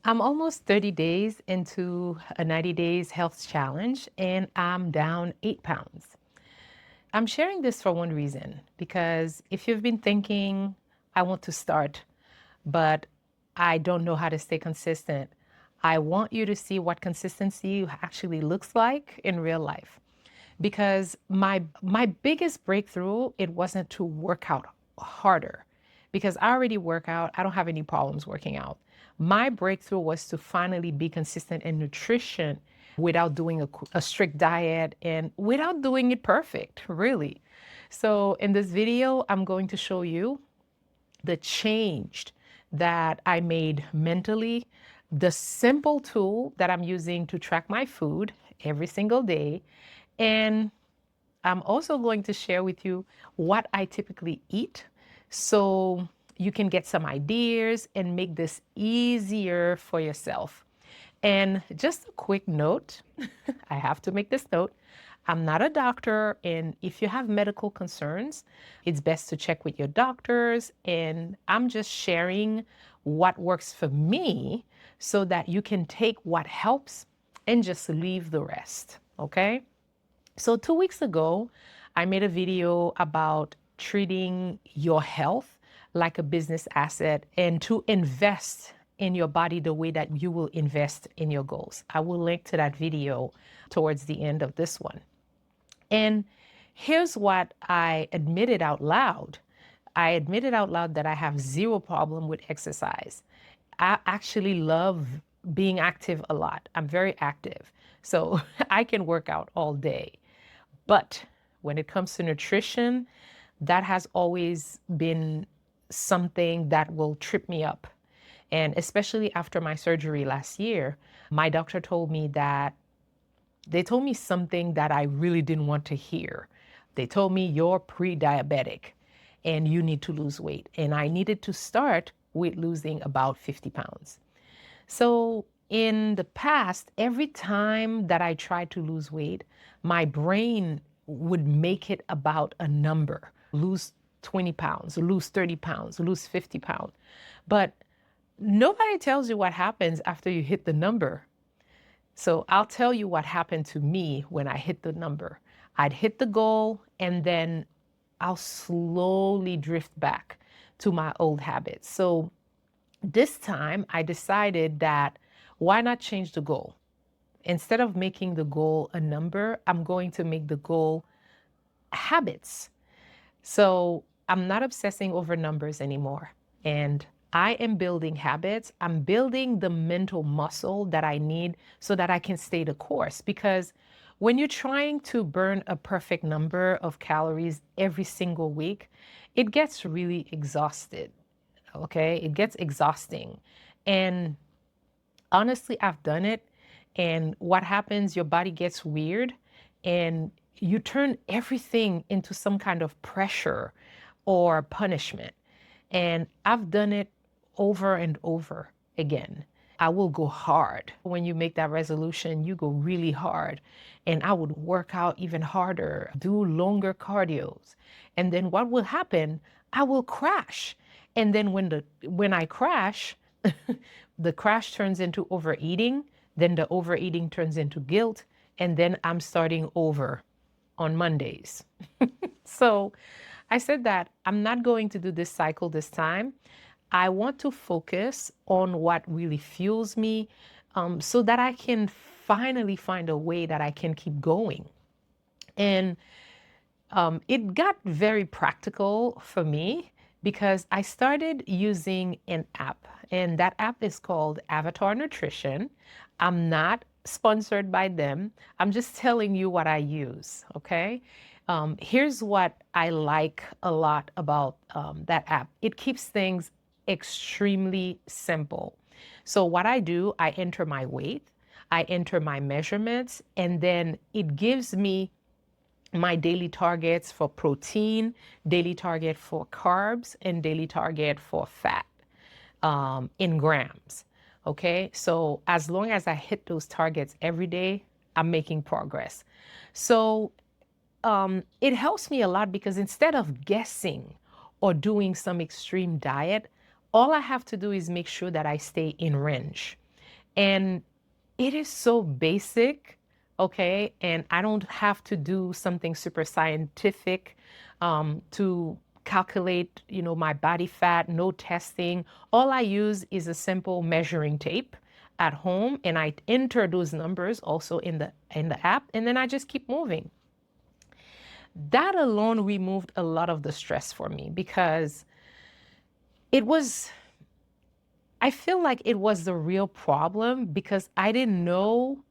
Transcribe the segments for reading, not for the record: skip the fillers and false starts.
I'm almost 30 days into a 90 days health challenge and I'm down 8 pounds. I'm sharing this for one reason because if you've been thinking, I want to start, but I don't know how to stay consistent, I want you to see what consistency actually looks like in real life. Because my biggest breakthrough, it wasn't to work out harder because I already work out. I don't have any problems working out. My breakthrough was to finally be consistent in nutrition without doing a strict diet and without doing it perfect, really. So in this video, I'm going to show you the change that I made mentally, the simple tool that I'm using to track my food every single day, and I'm also going to share with you what I typically eat so you can get some ideas and make this easier for yourself. And just a quick note, I have to make this note. I'm not a doctor, and if you have medical concerns, it's best to check with your doctors. And I'm just sharing what works for me so that you can take what helps and just leave the rest. Okay? So 2 weeks ago, I made a video about treating your health like a business asset and to invest in your body the way that you will invest in your goals. I will link to that video towards the end of this one. And here's what I admitted out loud. I admitted out loud that I have zero problem with exercise. I actually love being active a lot. I'm very active. So I can work out all day. But when it comes to nutrition, that has always been something that will trip me up. And especially after my surgery last year, my doctor told me that they told me something that I really didn't want to hear. They told me you're pre-diabetic and you need to lose weight. And I needed to start with losing about 50 pounds. So in the past, every time that I tried to lose weight, my brain would make it about a number: lose 20 pounds, lose 30 pounds, lose 50 pounds. But nobody tells you what happens after you hit the number. So I'll tell you what happened to me when I hit the number. I'd hit the goal and then I'll slowly drift back to my old habits. So this time I decided that why not change the goal? Instead of making the goal a number, I'm going to make the goal habits. So I'm not obsessing over numbers anymore. And I am building habits. I'm building the mental muscle that I need so that I can stay the course. Because when you're trying to burn a perfect number of calories every single week, it gets really exhausted. Okay? It gets exhausting. And honestly, I've done it. And what happens, your body gets weird and you turn everything into some kind of pressure or punishment. And I've done it over and over again. I will go hard. When you make that resolution, you go really hard. And I would work out even harder, do longer cardios. And then what will happen? I will crash. And then when I crash, the crash turns into overeating, then the overeating turns into guilt, and then I'm starting over on Mondays. So I said that I'm not going to do this cycle this time. I want to focus on what really fuels me so that I can finally find a way that I can keep going. And it got very practical for me because I started using an app, and that app is called Avatar Nutrition. I'm not sponsored by them. I'm just telling you what I use, okay? Here's what I like a lot about that app. It keeps things extremely simple. So what I do, I enter my weight, I enter my measurements, and then it gives me my daily targets for protein, daily target for carbs, and daily target for fat in grams. Okay, so as long as I hit those targets every day, I'm making progress. So it helps me a lot because instead of guessing or doing some extreme diet, all I have to do is make sure that I stay in range. And it is so basic, okay? And I don't have to do something super scientific to calculate, my body fat, no testing. All I use is a simple measuring tape at home, and I enter those numbers also in the app, and then I just keep moving. That alone removed a lot of the stress for me because it was I feel like it was the real problem because I didn't know.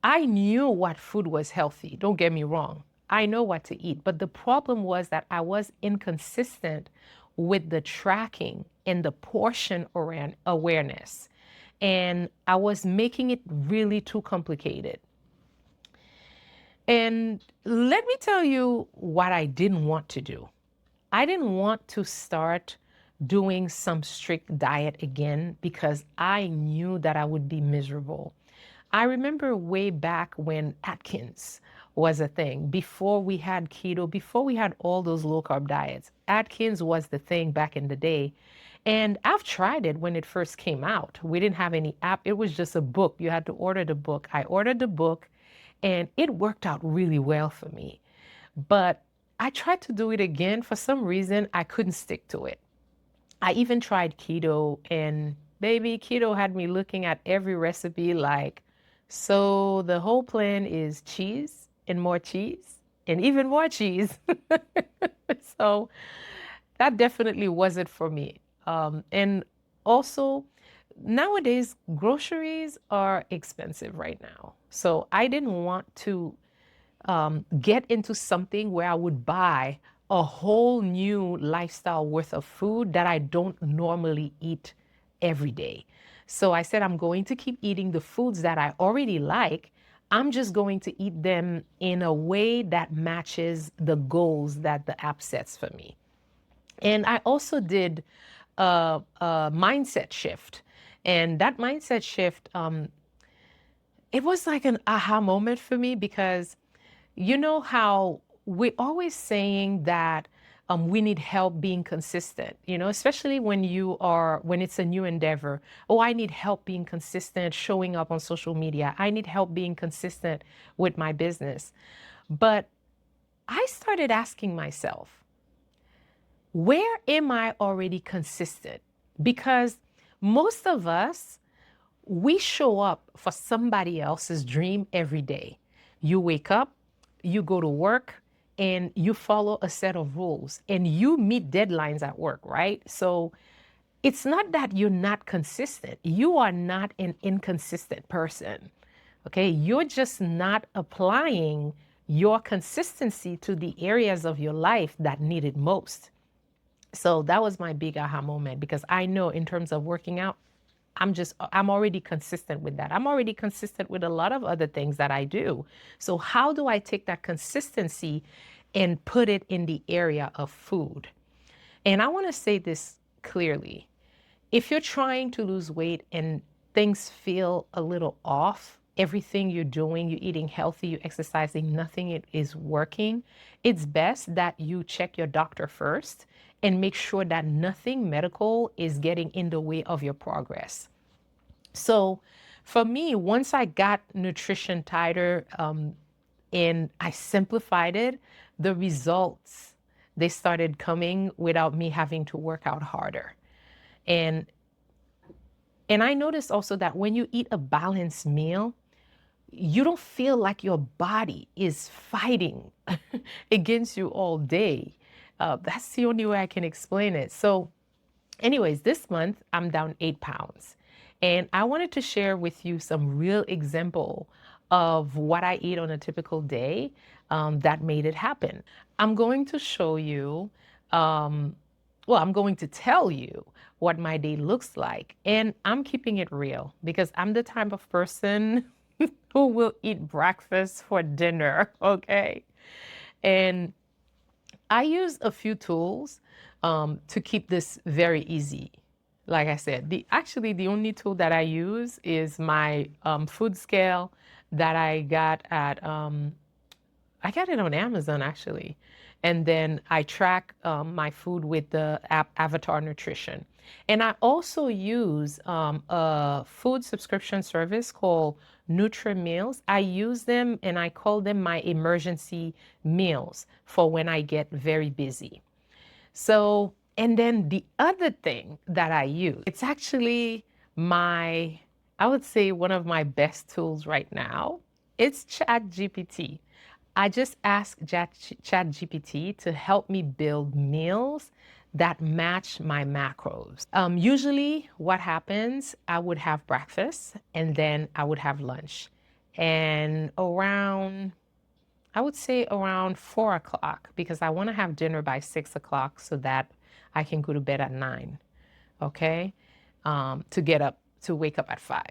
I knew what food was healthy. Don't get me wrong. I know what to eat. But the problem was that I was inconsistent with the tracking and the portion awareness. And I was making it really too complicated. And let me tell you what I didn't want to do. I didn't want to start doing some strict diet again because I knew that I would be miserable. I remember way back when Atkins was a thing, before we had keto, before we had all those low carb diets. Atkins was the thing back in the day. And I've tried it when it first came out. We didn't have any app, it was just a book. You had to order the book. I ordered the book and it worked out really well for me. But I tried to do it again. For some reason, I couldn't stick to it. I even tried keto, and baby, keto had me looking at every recipe like, so the whole plan is cheese and even more cheese. So that definitely wasn't for me. And also, nowadays, groceries are expensive right now. So I didn't want to get into something where I would buy a whole new lifestyle worth of food that I don't normally eat every day. So I said, I'm going to keep eating the foods that I already like. I'm just going to eat them in a way that matches the goals that the app sets for me. And I also did a mindset shift. And that mindset shift, it was like an aha moment for me because you know how we're always saying that we need help being consistent, especially when it's a new endeavor. Oh, I need help being consistent, showing up on social media. I need help being consistent with my business. But I started asking myself, where am I already consistent? Because most of us, we show up for somebody else's dream every day. You wake up, you go to work, and you follow a set of rules and you meet deadlines at work, right? So it's not that you're not consistent. You are not an inconsistent person. Okay. You're just not applying your consistency to the areas of your life that need it most. So that was my big aha moment because I know in terms of working out, I'm already consistent with that. I'm already consistent with a lot of other things that I do. So how do I take that consistency and put it in the area of food? And I want to say this clearly. If you're trying to lose weight and things feel a little off, everything you're doing, you're eating healthy, you're exercising, nothing is working, it's best that you check your doctor first and make sure that nothing medical is getting in the way of your progress. So for me, once I got nutrition tighter and I simplified it, the results, they started coming without me having to work out harder. And and I noticed also that when you eat a balanced meal, you don't feel like your body is fighting against you all day. That's the only way I can explain it. So, anyways, this month I'm down 8 pounds. And I wanted to share with you some real example of what I eat on a typical day that made it happen. I'm going to show you, I'm going to tell you what my day looks like. And I'm keeping it real because I'm the type of person who will eat breakfast for dinner, okay? And I use a few tools to keep this very easy. Like I said, the only tool that I use is my food scale that I got it on Amazon actually, And then I track my food with the app Avatar Nutrition. And I also use a food subscription service called NutriMeals. I use them and I call them my emergency meals for when I get very busy. So, and then the other thing that I use, it's actually I would say one of my best tools right now. It's ChatGPT. I just ask ChatGPT to help me build meals that match my macros. Usually, what happens, I would have breakfast and then I would have lunch. And I would say around 4 o'clock, because I want to have dinner by 6 o'clock so that I can go to bed at 9, okay? To wake up at 5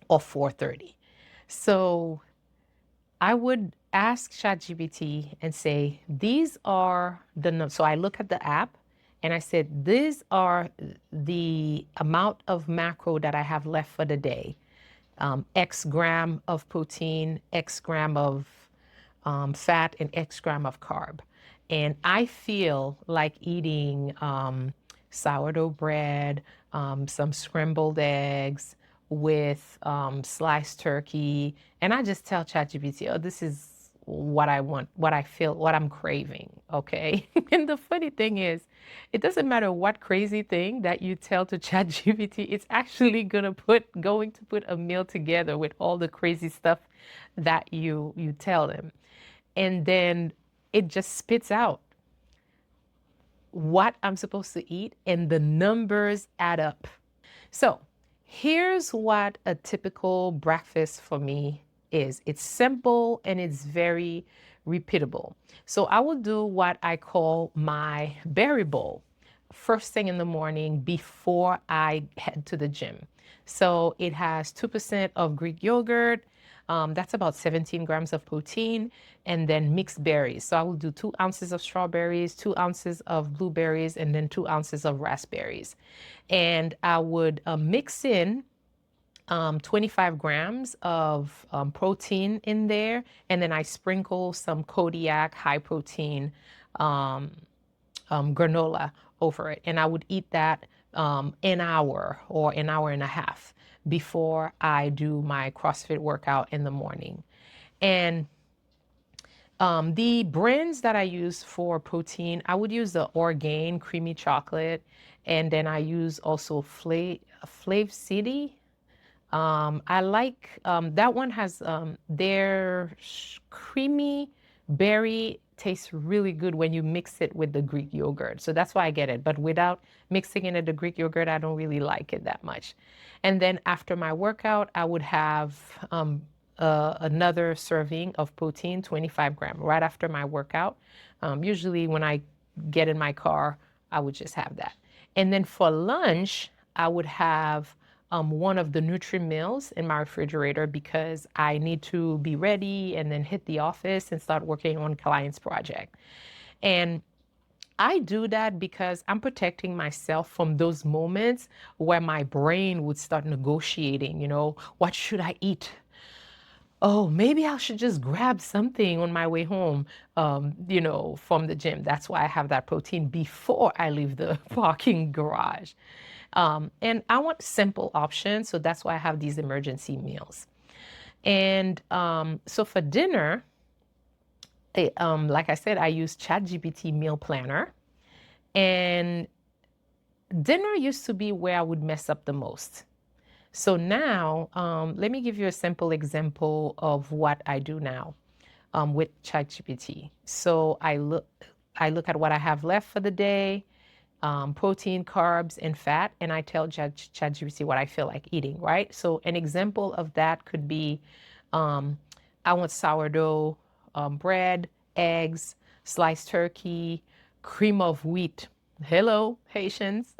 or 4:30. So I would ask ChatGPT and say, these are so I look at the app and I said, these are the amount of macro that I have left for the day. X gram of protein, X gram of fat, and X gram of carb. And I feel like eating sourdough bread, some scrambled eggs with sliced turkey. And I just tell ChatGPT, oh, this is what I want, what I feel, what I'm craving. Okay. And the funny thing is, it doesn't matter what crazy thing that you tell to ChatGPT, it's actually going to put a meal together with all the crazy stuff that you tell them. And then it just spits out what I'm supposed to eat, and the numbers add up. So here's what a typical breakfast for me is. It's simple and it's very repeatable. So I will do what I call my berry bowl first thing in the morning before I head to the gym. So it has 2% of Greek yogurt. That's about 17 grams of protein, and then mixed berries. So I will do 2 ounces of strawberries, 2 ounces of blueberries, and then 2 ounces of raspberries. And I would mix in 25 grams of protein in there, and then I sprinkle some Kodiak high protein granola over it. And I would eat that an hour or an hour and a half before I do my CrossFit workout in the morning. And the brands that I use for protein, I would use the Orgain creamy chocolate, and then I use also Flav City. I like that one has their creamy berry tastes really good when you mix it with the Greek yogurt. So that's why I get it. But without mixing in it the Greek yogurt, I don't really like it that much. And then after my workout, I would have another serving of protein, 25 grams, right after my workout. Usually when I get in my car, I would just have that. And then for lunch, I would have one of the NutriMeals in my refrigerator, because I need to be ready and then hit the office and start working on client's project. And I do that because I'm protecting myself from those moments where my brain would start negotiating, what should I eat? Oh, maybe I should just grab something on my way home, from the gym. That's why I have that protein before I leave the parking garage. And I want simple options, so that's why I have these emergency meals. And so for dinner, like I said, I use ChatGPT Meal Planner. And dinner used to be where I would mess up the most. So now, let me give you a simple example of what I do now with ChatGPT. So I look at what I have left for the day, protein, carbs, and fat, and I tell ChatGPT what I feel like eating, right? So an example of that could be, I want sourdough bread, eggs, sliced turkey, cream of wheat. Hello, Haitians.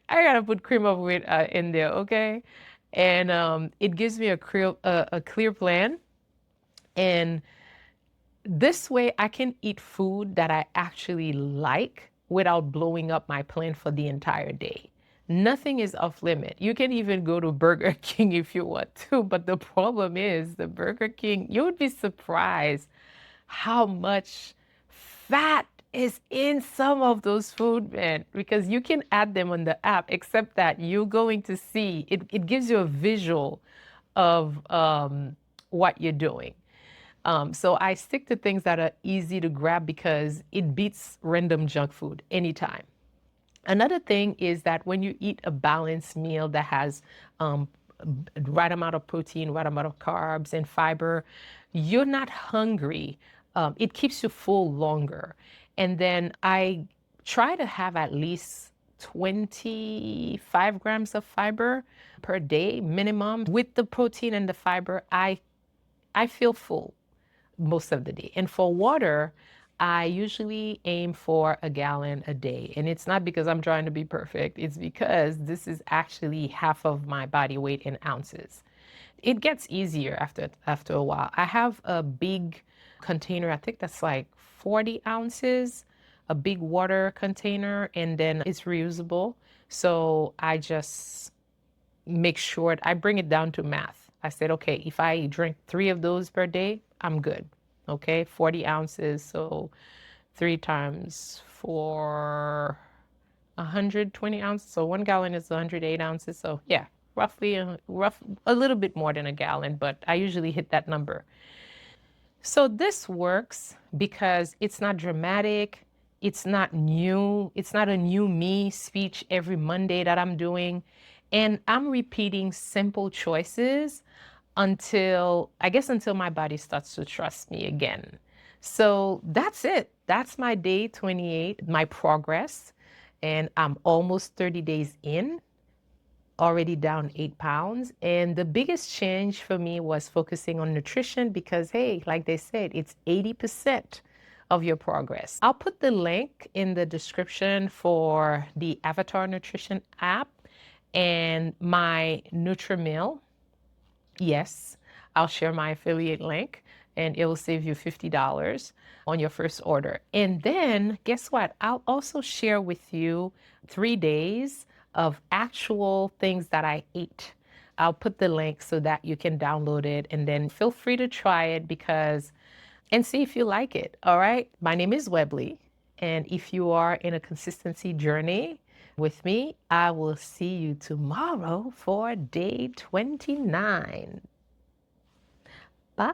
I gotta put cream of wheat in there, okay? And it gives me a clear plan. And this way I can eat food that I actually like without blowing up my plan for the entire day. Nothing is off limit. You can even go to Burger King if you want to, but the problem is the Burger King, you would be surprised how much fat is in some of those food, man, because you can add them on the app, except that you're going to see it gives you a visual of what you're doing. So I stick to things that are easy to grab because it beats random junk food anytime. Another thing is that when you eat a balanced meal that has um, right amount of protein, right amount of carbs and fiber, you're not hungry. It keeps you full longer. And then I try to have at least 25 grams of fiber per day minimum. With the protein and the fiber, I feel full most of the day. And for water, I usually aim for a gallon a day. And it's not because I'm trying to be perfect, it's because this is actually half of my body weight in ounces. It gets easier after a while. I have a big container, I think that's like 40 ounces, a big water container, and then it's reusable. So I just make sure I bring it down to math. I said, okay, if I drink 3 of those per day, I'm good. Okay, 40 ounces. So 3 times for 120 ounces. So 1 gallon is 108 ounces. So yeah, roughly a little bit more than a gallon, but I usually hit that number. So this works because it's not dramatic. It's not new. It's not a new me speech every Monday that I'm doing. And I'm repeating simple choices until my body starts to trust me again. So that's it. That's my day 28, my progress. And I'm almost 30 days in, already down 8 pounds. And the biggest change for me was focusing on nutrition because, hey, like they said, it's 80% of your progress. I'll put the link in the description for the Avatar Nutrition app and my NutriMill. Yes, I'll share my affiliate link and it will save you $50 on your first order. And then guess what? I'll also share with you 3 days of actual things that I ate. I'll put the link so that you can download it and then feel free to try it and see if you like it. All right. My name is Webley. And if you are in a consistency journey with me, I will see you tomorrow for day 29. Bye.